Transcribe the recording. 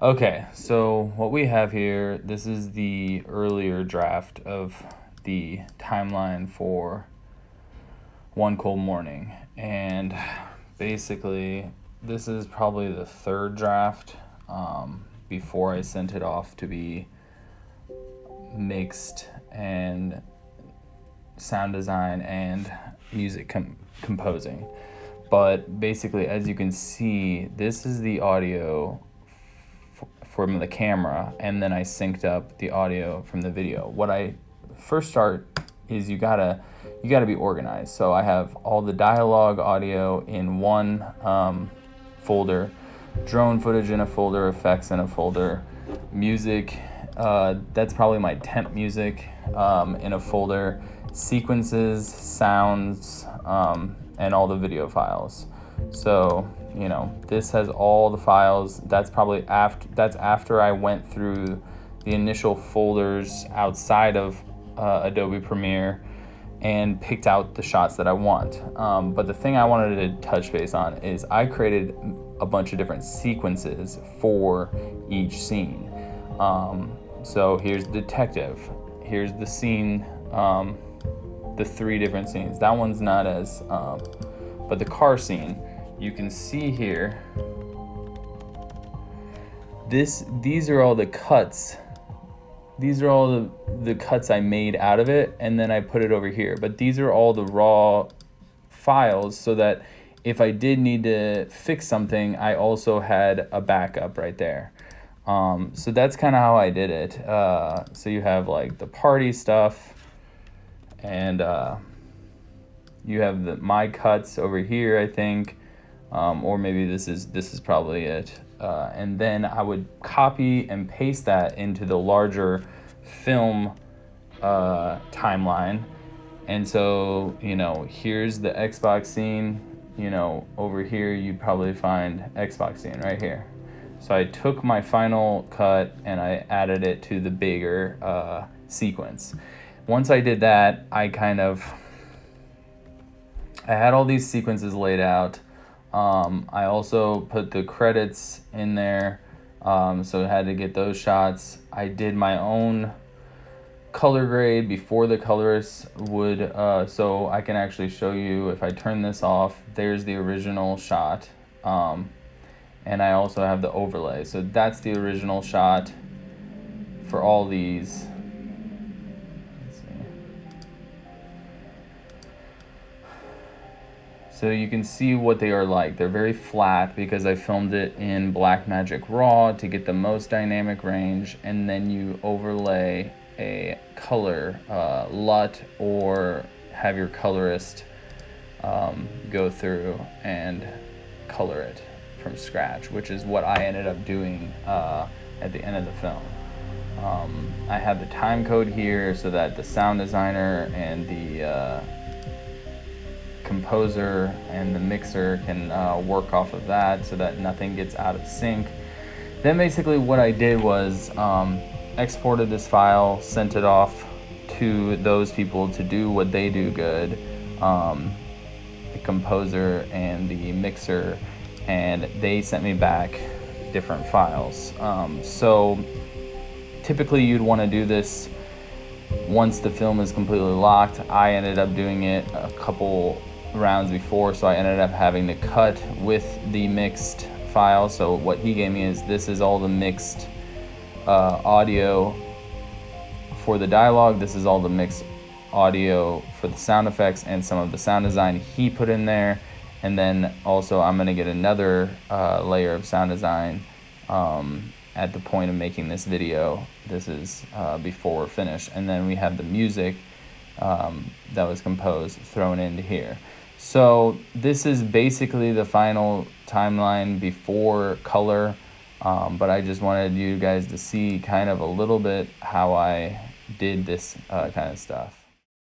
Okay, so what we have here, this is the earlier draft of the timeline for One Cold Morning. And basically, this is probably the third draft before I sent it off to be mixed and sound design and music composing. But basically, as you can see, this is the audio from the camera, and then I synced up the audio from the video. What I first start is you gotta be organized. So I have all the dialogue audio in one folder, drone footage in a folder, effects in a folder, music, that's probably my temp music in a folder, sequences, sounds, and all the video files. So, this has all the files. That's probably after I went through the initial folders outside of Adobe Premiere and picked out the shots that I want. But the thing I wanted to touch base on is I created a bunch of different sequences for each scene. So here's the detective. Here's the scene, the three different scenes. That one's not as, but the car scene, you can see here, these are all the cuts. These are all the cuts I made out of it, and then I put it over here. But these are all the raw files, so that if I did need to fix something, I also had a backup right there. So that's kind of how I did it. So you have like the party stuff, and you have my cuts over here, I think, or maybe this is probably it. And then I would copy and paste that into the larger film timeline. And so, here's the Xbox scene. Over here you'd probably find Xbox scene right here. So I took my final cut and I added it to the bigger sequence. Once I did that, I had all these sequences laid out. I also put the credits in there, so I had to get those shots. I did my own color grade before the colorist would, so I can actually show you. If I turn this off, there's the original shot, and I also have the overlay. So that's the original shot for all these. So you can see what they are like. They're very flat because I filmed it in Blackmagic Raw to get the most dynamic range, and then you overlay a color LUT, or have your colorist go through and color it from scratch, which is what I ended up doing at the end of the film. I have the time code here so that the sound designer and the composer and the mixer can work off of that so that nothing gets out of sync. Then basically what I did was exported this file, sent it off to those people to do what they do good, the composer and the mixer, and they sent me back different files. So typically you'd want to do this once the film is completely locked. I ended up doing it a couple rounds before, so I ended up having to cut with the mixed file. So what he gave me is, this is all the mixed audio for the dialogue, this is all the mixed audio for the sound effects and some of the sound design he put in there, and then also I'm going to get another layer of sound design at the point of making this video. This is before we're finished, and then we have the music that was composed thrown into here. So this is basically the final timeline before color, but I just wanted you guys to see kind of a little bit how I did this kind of stuff.